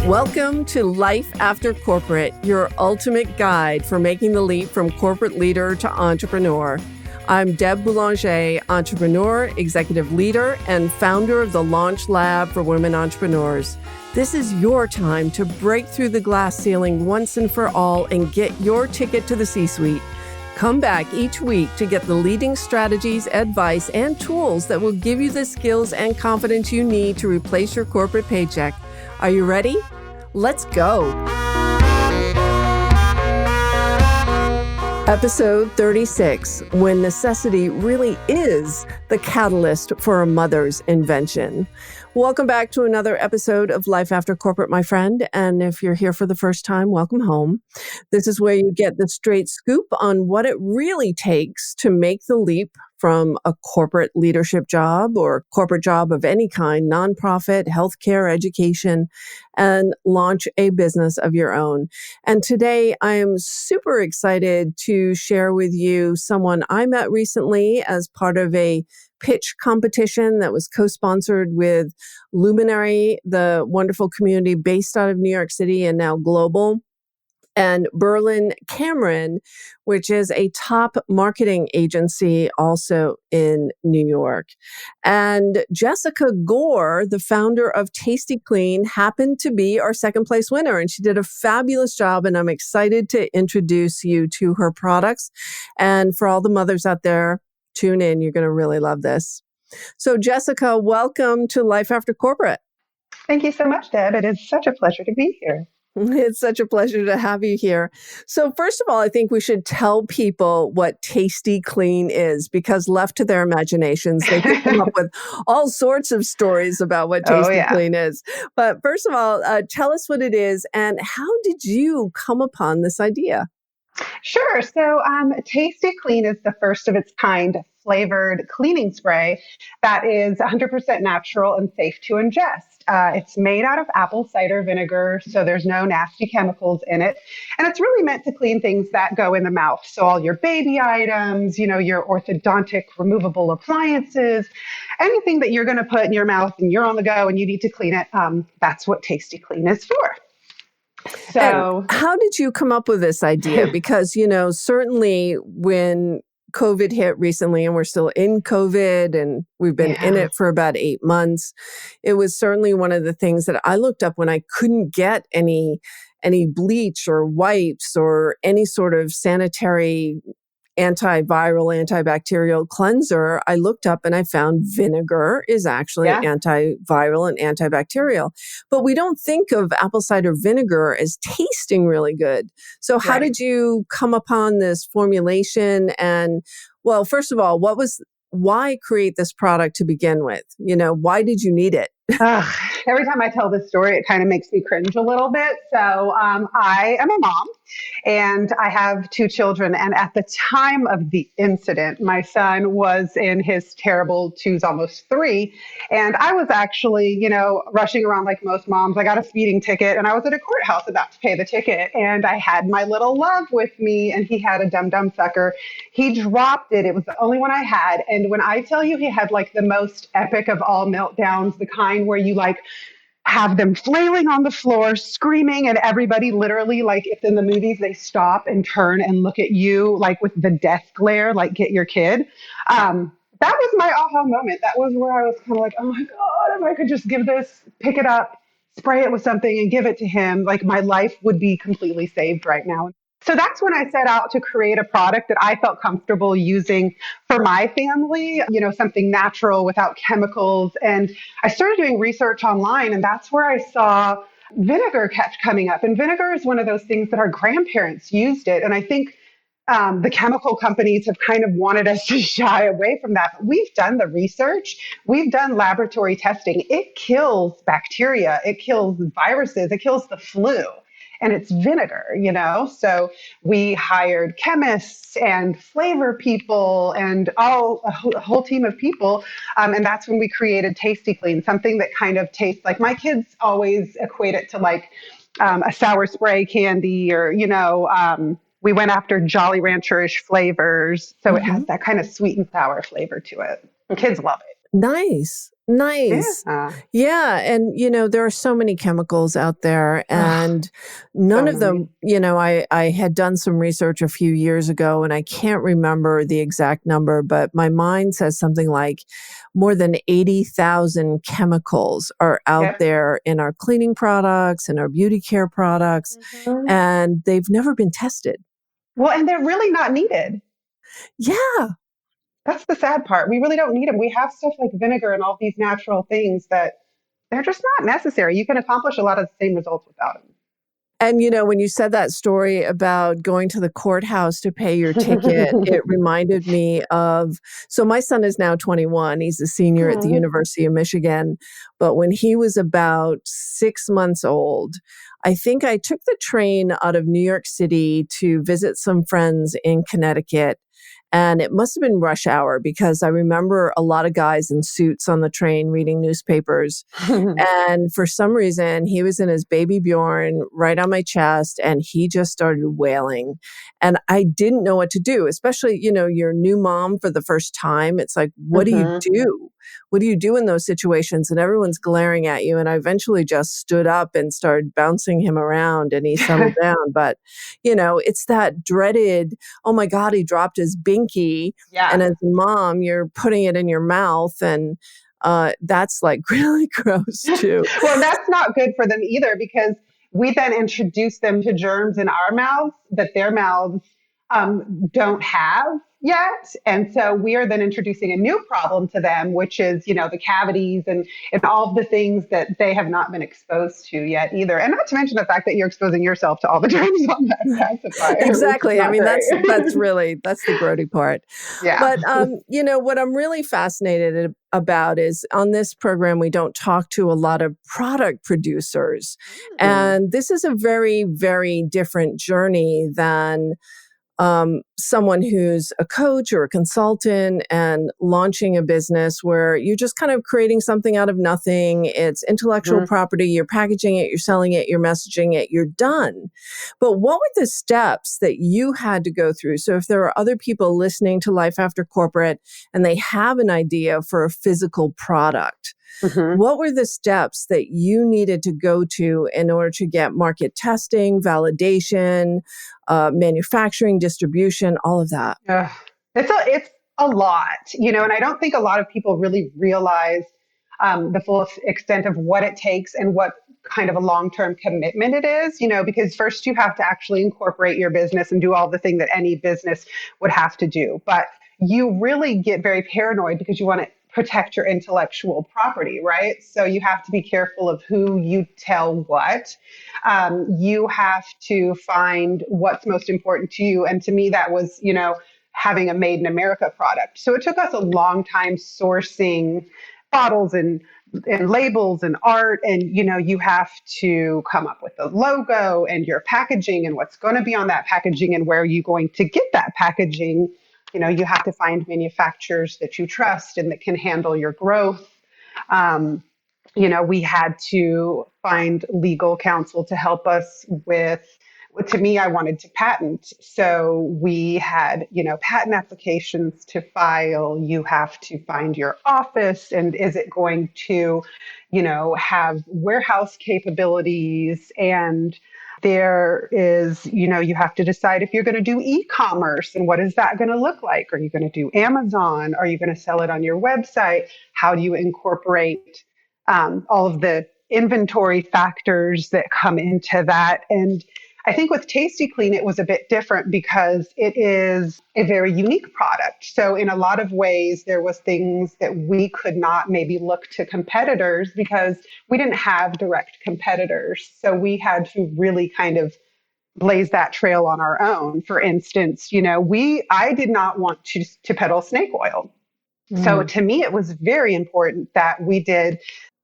Welcome to Life After Corporate, your ultimate guide for making the leap from corporate leader to entrepreneur. I'm Deb Boulanger, entrepreneur, executive leader, and founder of the Launch Lab for Women Entrepreneurs. This is your time to break through the glass ceiling once and for all and get your ticket to the C-suite. Come back each week to get the leading strategies, advice, and tools that will give you the skills and confidence you need to replace your corporate paycheck. Are you ready? Let's go. Episode 36, When Necessity Really Is the Catalyst for a Mother's Invention. Welcome back to another episode of Life After Corporate, my friend. And if you're here for the first time, welcome home. This is where you get the straight scoop on what it really takes to make the leap from a corporate leadership job or corporate job of any kind, nonprofit, healthcare, education, and launch a business of your own. And today I am super excited to share with you someone I met recently as part of a pitch competition that was co-sponsored with Luminary, the wonderful community based out of New York City and now global, and Berlin Cameron, which is a top marketing agency also in New York. And Jessica Gore, the founder of Tasty Clean, happened to be our second place winner. And she did a fabulous job. And I'm excited to introduce you to her products. And for all the mothers out there, tune in. You're going to really love this. So Jessica, welcome to Life After Corporate. Thank you so much, Deb. It is such a pleasure to be here. It's such a pleasure to have you here. So first of all, I think we should tell people what Tasty Clean is, because left to their imaginations, they can come up with all sorts of stories about what Tasty Clean is. But first of all, tell us what it is and how did you come upon this idea? Sure. So Tasty Clean is the first of its kind flavored cleaning spray that is 100% natural and safe to ingest. It's made out of apple cider vinegar, so there's no nasty chemicals in it. And it's really meant to clean things that go in the mouth. So all your baby items, your orthodontic removable appliances, anything that you're going to put in your mouth and you're on the go and you need to clean it, that's what Tasty Clean is for. So, and how did you come up with this idea? Because, certainly when COVID hit recently, and we're still in COVID, and we've been in it for about 8 months, it was certainly one of the things that I looked up when I couldn't get any bleach or wipes or any sort of sanitary antiviral, antibacterial cleanser. I looked up and I found vinegar is actually antiviral and antibacterial. But we don't think of apple cider vinegar as tasting really good. So how did you come upon this formulation? And well, first of all, why create this product to begin with? Why did you need it? Every time I tell this story, it kind of makes me cringe a little bit. So I am a mom and I have 2 children. And at the time of the incident, my son was in his terrible 2s, almost 3. And I was actually, rushing around like most moms. I got a speeding ticket and I was at a courthouse about to pay the ticket. And I had my little love with me and he had a dum-dum sucker. He dropped it. It was the only one I had. And when I tell you he had like the most epic of all meltdowns, the kind where you like have them flailing on the floor, screaming, and everybody literally, like if in the movies, they stop and turn and look at you like with the death glare, like get your kid. That was my aha moment. That was where I was kind of like, oh my God, if I could just pick it up, spray it with something and give it to him, like my life would be completely saved right now. So that's when I set out to create a product that I felt comfortable using for my family, something natural without chemicals. And I started doing research online, and that's where I saw vinegar kept coming up. And vinegar is one of those things that our grandparents used it. And I think the chemical companies have kind of wanted us to shy away from that. But we've done the research. We've done laboratory testing. It kills bacteria. It kills viruses. It kills the flu. And it's vinegar, So we hired chemists and flavor people and a whole team of people. And that's when we created Tasty Clean, something that kind of tastes like, my kids always equate it to like a sour spray candy or, we went after Jolly Rancher-ish flavors. So it has that kind of sweet and sour flavor to it. And kids love it. Nice. Nice. Yeah. Yeah. And, there are so many chemicals out there, Ugh, and none so of them, many. I had done some research a few years ago, and I can't remember the exact number, but my mind says something like more than 80,000 chemicals are out Yep. there in our cleaning products and our beauty care products, Mhm. and they've never been tested. Well, and they're really not needed. Yeah. That's the sad part. We really don't need them. We have stuff like vinegar and all these natural things that they're just not necessary. You can accomplish a lot of the same results without And, when you said that story about going to the courthouse to pay your ticket, them. it reminded me of, so my son is now 21. He's a senior at the Oh. University of Michigan. But when he was about 6 months old, I think I took the train out of New York City to visit some friends in Connecticut. And it must have been rush hour because I remember a lot of guys in suits on the train reading newspapers. And for some reason, he was in his baby Bjorn right on my chest, and he just started wailing. And I didn't know what to do, especially, you're a new mom for the first time. It's like, what do you Hmm. do? What do you do in those situations? And everyone's glaring at you. And I eventually just stood up and started bouncing him around, and he settled down. But, it's that dreaded, oh my God, he dropped his binky. And Yeah. as a mom, you're putting it in your mouth, and that's like really gross too. Well, that's not good for them either because we then introduce them to germs in our mouths that their mouths don't have yet. And so we are then introducing a new problem to them, which is, the cavities and all of the things that they have not been exposed to yet either. And not to mention the fact that you're exposing yourself to all the germs on that pacifier, which is Exactly. I not mean, great. that's the grody part. Yeah. But what I'm really fascinated about is on this program, we don't talk to a lot of product producers. Mm. And this is a very, very different journey than someone who's a coach or a consultant and launching a business where you're just kind of creating something out of nothing. It's intellectual Mhm. property. You're packaging it, you're selling it, you're messaging it, you're done. But what were the steps that you had to go through? So if there are other people listening to Life After Corporate and they have an idea for a physical product, Mhm. what were the steps that you needed to go to in order to get market testing, validation, manufacturing, distribution, all of that? Ugh. It's a lot, and I don't think a lot of people really realize the full extent of what it takes and what kind of a long-term commitment it is, because first you have to actually incorporate your business and do all the thing that any business would have to do. But you really get very paranoid because you want to protect your intellectual property, right? So you have to be careful of who you tell what. You have to find what's most important to you. And to me, that was, having a made in America product. So it took us a long time sourcing bottles and labels and art. And, you have to come up with the logo and your packaging and what's going to be on that packaging and where are you going to get that packaging. You have to find manufacturers that you trust and that can handle your growth. Um, we had to find legal counsel to help us with, to me, I wanted to patent. So we had, patent applications to file. You have to find your office and is it going to, have warehouse capabilities, and there is, you have to decide if you're going to do e-commerce and what is that going to look like? Are you going to do Amazon? Are you going to sell it on your website? How do you incorporate all of the inventory factors that come into that? And I think with Tasty Clean, it was a bit different because it is a very unique product. So in a lot of ways, there was things that we could not maybe look to competitors because we didn't have direct competitors. So we had to really kind of blaze that trail on our own. For instance, I did not want to peddle snake oil. So Mm. to me, it was very important that we did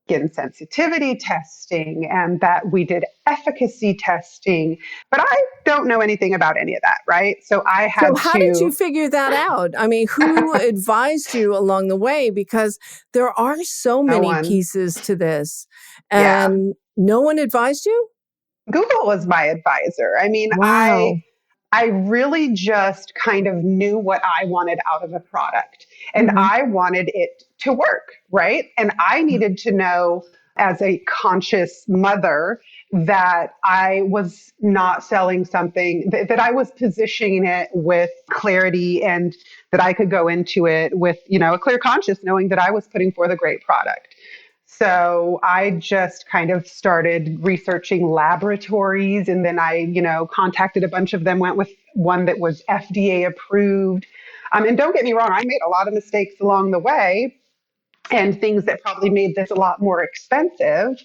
skin sensitivity testing and that we did efficacy testing. But I don't know anything about any of that, right? So I So had how did you to, figure that out? I mean, who advised you along the way? Because there are so no many one, pieces to this, yeah. and no one advised you? Google was my advisor. I mean, I Wow. I really just kind of knew what I wanted out of a product. And Mhm. I wanted it to work, right? And I needed to know as a conscious mother that I was not selling something, that I was positioning it with clarity and that I could go into it with, a clear conscience, knowing that I was putting forth a great product. So I just kind of started researching laboratories, and then I, contacted a bunch of them, went with one that was FDA approved. And don't get me wrong, I made a lot of mistakes along the way and things that probably made this a lot more expensive.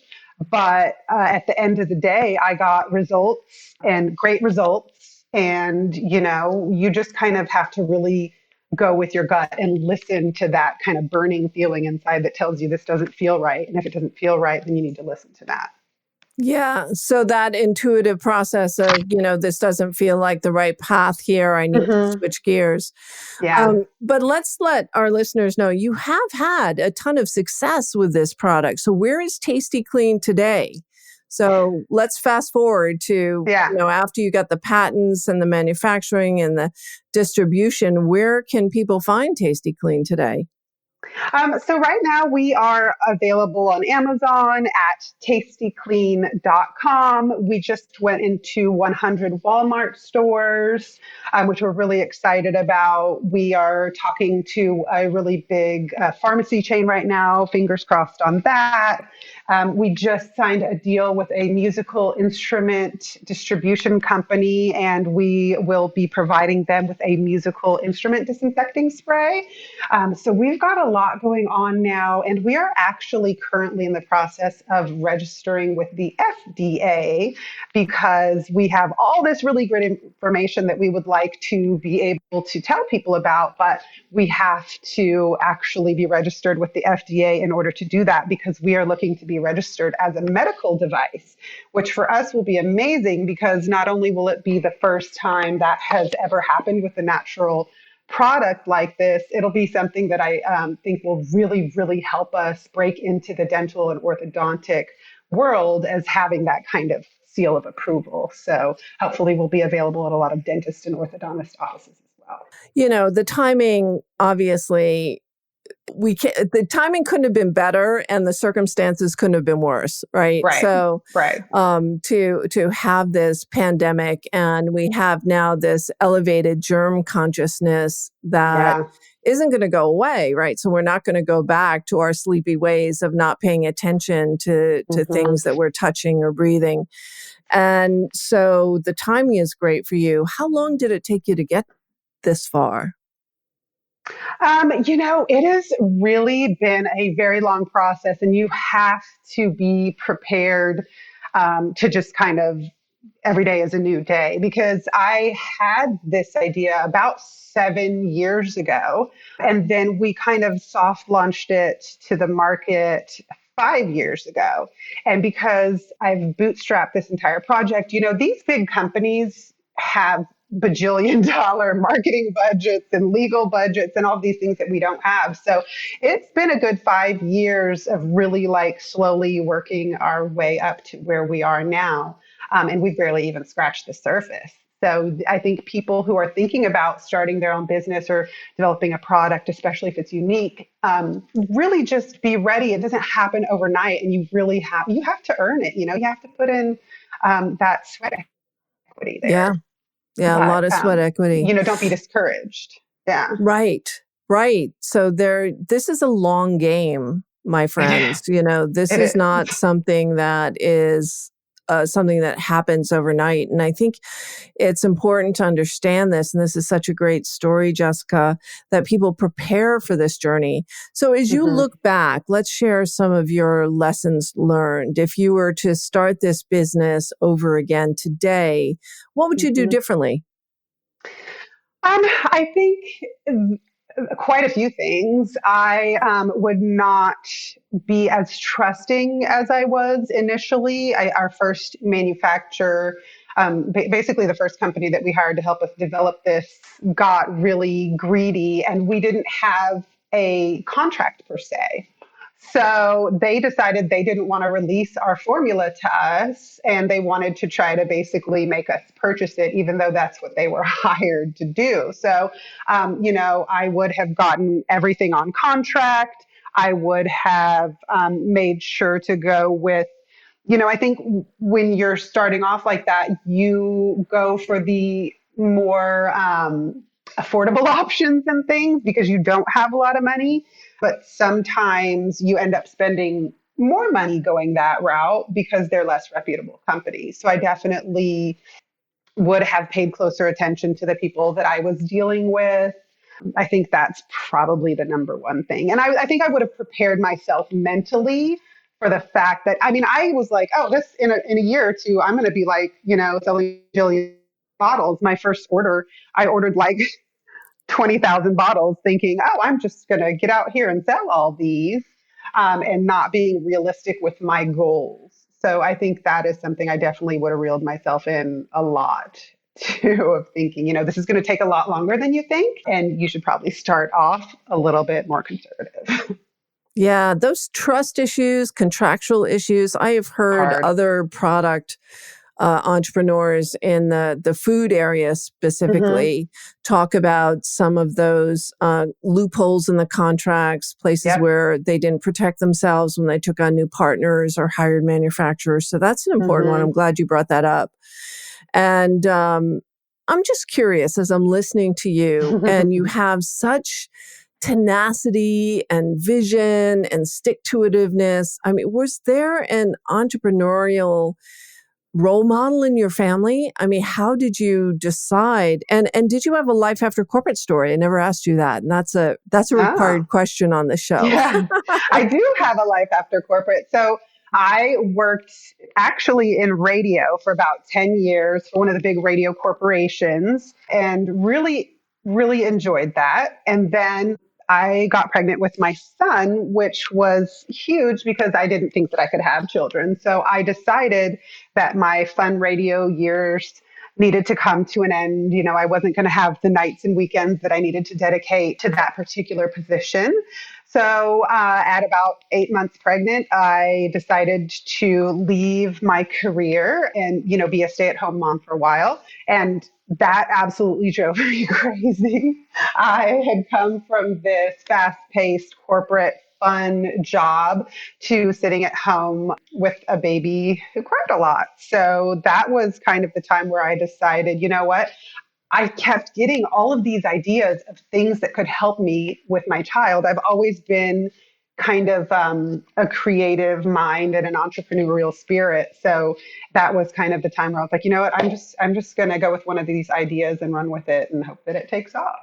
But at the end of the day, I got results and great results. And, you just kind of have to really go with your gut and listen to that kind of burning feeling inside that tells you this doesn't feel right. And if it doesn't feel right, then you need to listen to that. Yeah. So that intuitive process of, this doesn't feel like the right path here. I need to switch gears. Yeah. But let's let our listeners know you have had a ton of success with this product. So where is Tasty Clean today? So let's fast forward to, after you got the patents and the manufacturing and the distribution, where can people find Tasty Clean today? So right now we are available on Amazon at tastyclean.com. We just went into 100 Walmart stores, which we're really excited about. We are talking to a really big pharmacy chain right now. Fingers crossed on that. We just signed a deal with a musical instrument distribution company, and we will be providing them with a musical instrument disinfecting spray. So we've got a lot going on now, and we are actually currently in the process of registering with the FDA because we have all this really great information that we would like to be able to tell people about, but we have to actually be registered with the FDA in order to do that because we are looking to be registered as a medical device, which for us will be amazing because not only will it be the first time that has ever happened with a natural product like this, it'll be something that I think will really, really help us break into the dental and orthodontic world as having that kind of seal of approval. So hopefully we'll be available at a lot of dentist and orthodontist offices as well. The timing, obviously, the timing couldn't have been better and the circumstances couldn't have been worse, right? So, to have this pandemic and we have now this elevated germ consciousness that isn't going to go away, right? So we're not going to go back to our sleepy ways of not paying attention to things that we're touching or breathing. And so the timing is great for you. How long did it take you to get this far? It has really been a very long process, and you have to be prepared to just kind of every day is a new day, because I had this idea about 7 years ago, and then we kind of soft launched it to the market 5 years ago. And because I've bootstrapped this entire project, these big companies have bajillion-dollar marketing budgets and legal budgets and all these things that we don't have. So it's been a good 5 years of really slowly working our way up to where we are now. And we've barely even scratched the surface. So I think people who are thinking about starting their own business or developing a product, especially if it's unique, really just be ready. It doesn't happen overnight, and you have to earn it. You have to put in that sweat equity there. Yeah, a lot of sweat equity. Don't be discouraged. Yeah. Right. So this is a long game, my friends. This is not something that is something that happens overnight. And I think it's important to understand this. And this is such a great story, Jessica, that people prepare for this journey. So as you look back, let's share some of your lessons learned. If you were to start this business over again today, what would you do differently? I think quite a few things. I would not be as trusting as I was initially. Our first manufacturer, basically the first company that we hired to help us develop this, got really greedy, and we didn't have a contract per se. So they decided they didn't want to release our formula to us, and they wanted to try to basically make us purchase it, even though that's what they were hired to do. So, I would have gotten everything on contract. I would have made sure to go with, I think when you're starting off like that, you go for the more affordable options and things because you don't have a lot of money. But sometimes you end up spending more money going that route because they're less reputable companies. So I definitely would have paid closer attention to the people that I was dealing with. I think that's probably the number one thing. And I think I would have prepared myself mentally for the fact that, I was like, oh, this in a year or two, I'm going to be like, selling a billion bottles. My first order, I ordered like 20,000 bottles thinking, oh, I'm just going to get out here and sell all these and not being realistic with my goals. So I think that is something I definitely would have reeled myself in a lot too, of thinking, this is going to take a lot longer than you think. And you should probably start off a little bit more conservative. Yeah, those trust issues, contractual issues. I have heard Hard. other product entrepreneurs in the food area specifically talk about some of those loopholes in the contracts, places where they didn't protect themselves when they took on new partners or hired manufacturers. So that's an important one. I'm glad you brought that up. And I'm just curious as I'm listening to you, and you have such tenacity and vision and stick-to-itiveness. Was there an entrepreneurial role model in your family? How did you decide? And did you have a life after corporate story? I never asked you that. And that's a required question on the show. Yeah, I do have a life after corporate. So I worked actually in radio for about 10 years for one of the big radio corporations and really, really enjoyed that. And then I got pregnant with my son, which was huge because I didn't think that I could have children. So I decided that my fun radio years needed to come to an end. I wasn't going to have the nights and weekends that I needed to dedicate to that particular position. So at about 8 months pregnant, I decided to leave my career and, be a stay-at-home mom for a while. And that absolutely drove me crazy. I had come from this fast-paced corporate fun job to sitting at home with a baby who cried a lot. So that was kind of the time where I decided, you know what? I kept getting all of these ideas of things that could help me with my child. I've always been kind of a creative mind and an entrepreneurial spirit. So that was kind of the time where I was like, you know what, I'm just going to go with one of these ideas and run with it and hope that it takes off.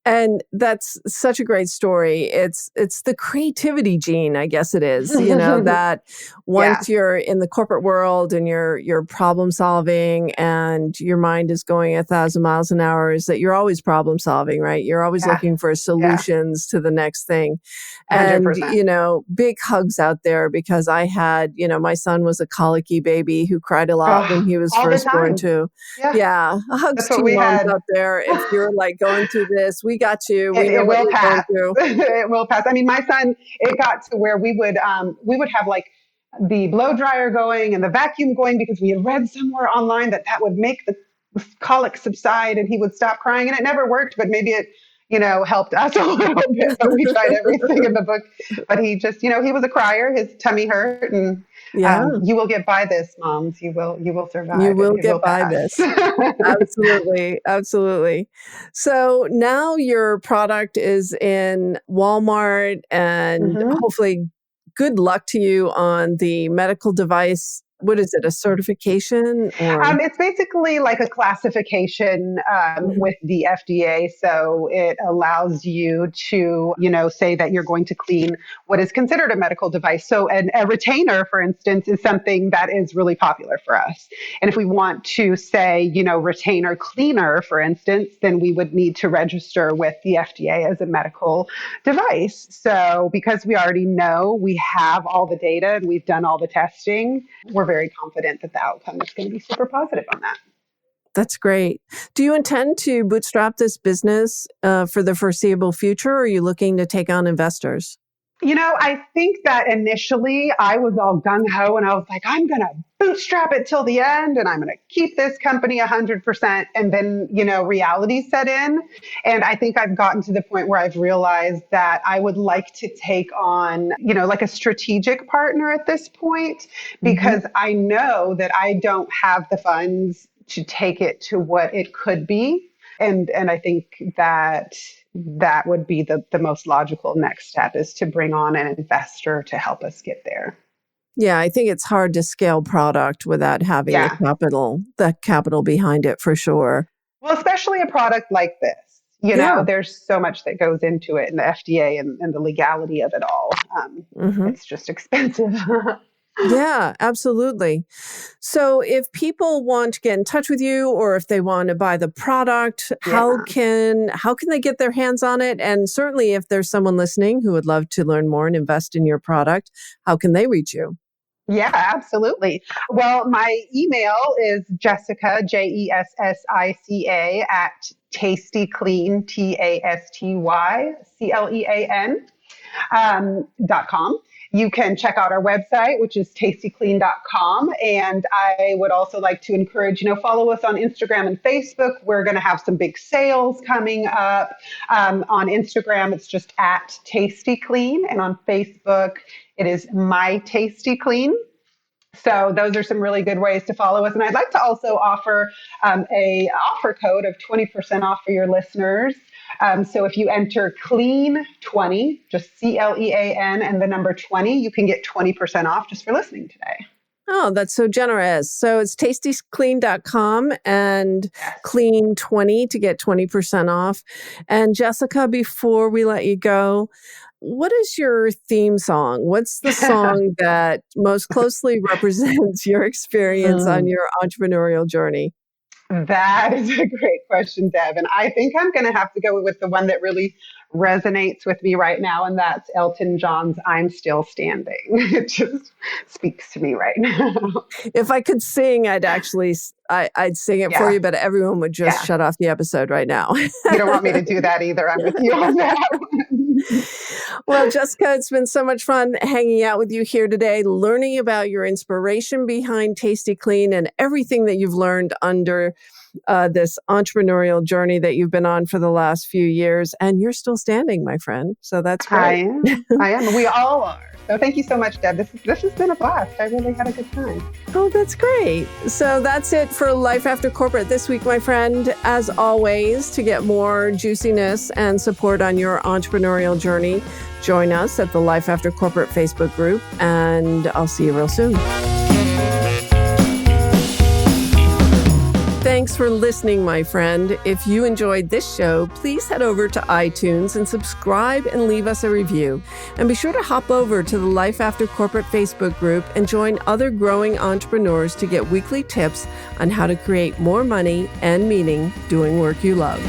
And that's such a great story. It's the creativity gene, I guess it is, that once you're in the corporate world and you're problem solving and your mind is going 1,000 miles an hour, is that you're always problem solving, right? You're always looking for solutions to the next thing. 100%. And, big hugs out there because I had, my son was a colicky baby who cried a lot when he was first born too. Yeah. Hugs to moms out there. If you're like going through this, we got you. It will pass. It will pass. My son, it got to where we would have like the blow dryer going and the vacuum going because we had read somewhere online that would make the colic subside and he would stop crying. And it never worked, but maybe it, helped us a little bit. So we tried everything in the book, but he just, he was a crier. His tummy hurt, and you will get by this, moms. You will survive. You will get by this. Absolutely. Absolutely. So now your product is in Walmart, and hopefully good luck to you on the medical device. What is it, a certification? Or? It's basically like a classification with the FDA. So it allows you to, say that you're going to clean what is considered a medical device. So a retainer, for instance, is something that is really popular for us. And if we want to say, retainer cleaner, for instance, then we would need to register with the FDA as a medical device. So because we already know we have all the data and we've done all the testing, we're very confident that the outcome is going to be super positive on that. That's great. Do you intend to bootstrap this business for the foreseeable future, or are you looking to take on investors? I think that initially I was all gung-ho and I was like, I'm going to bootstrap it till the end and I'm going to keep this company 100%. And then, reality set in. And I think I've gotten to the point where I've realized that I would like to take on, like a strategic partner at this point, because I know that I don't have the funds to take it to what it could be. And I think that would be the most logical next step, is to bring on an investor to help us get there. Yeah, I think it's hard to scale product without having the capital behind it, for sure. Well, especially a product like this. There's so much that goes into it, and the FDA and the legality of it all. It's just expensive. Yeah, absolutely. So if people want to get in touch with you, or if they want to buy the product, how can they get their hands on it? And certainly if there's someone listening who would love to learn more and invest in your product, how can they reach you? Yeah, absolutely. Well, my email is Jessica, Jessica, at tastyclean, TASTYCLEAN.com. You can check out our website, which is tastyclean.com. And I would also like to encourage, follow us on Instagram and Facebook. We're going to have some big sales coming up. On Instagram, it's just at tastyclean. And on Facebook, it is My Tasty Clean. So those are some really good ways to follow us. And I'd like to also offer a offer code of 20% off for your listeners. So if you enter CLEAN20, just CLEAN and the number 20, you can get 20% off just for listening today. Oh, that's so generous. So it's tastyclean.com and CLEAN20 to get 20% off. And Jessica, before we let you go, what is your theme song? What's the song that most closely represents your experience on your entrepreneurial journey? That is a great question, Deb. And I think I'm going to have to go with the one that really resonates with me right now. And that's Elton John's I'm Still Standing. It just speaks to me right now. If I could sing, I'd sing it for you, but everyone would just shut off the episode right now. You don't want me to do that either. I'm with you on that one. Well, Jessica, it's been so much fun hanging out with you here today, learning about your inspiration behind Tasty Clean and everything that you've learned under this entrepreneurial journey that you've been on for the last few years. And you're still standing, my friend. So that's great. I am. We all are. So thank you so much, Deb. This has been a blast. I really had a good time. Oh, that's great. So that's it for Life After Corporate this week, my friend. As always, to get more juiciness and support on your entrepreneurial journey, join us at the Life After Corporate Facebook group, and I'll see you real soon. Thanks for listening, my friend. If you enjoyed this show, please head over to iTunes and subscribe and leave us a review. And be sure to hop over to the Life After Corporate Facebook group and join other growing entrepreneurs to get weekly tips on how to create more money and meaning doing work you love.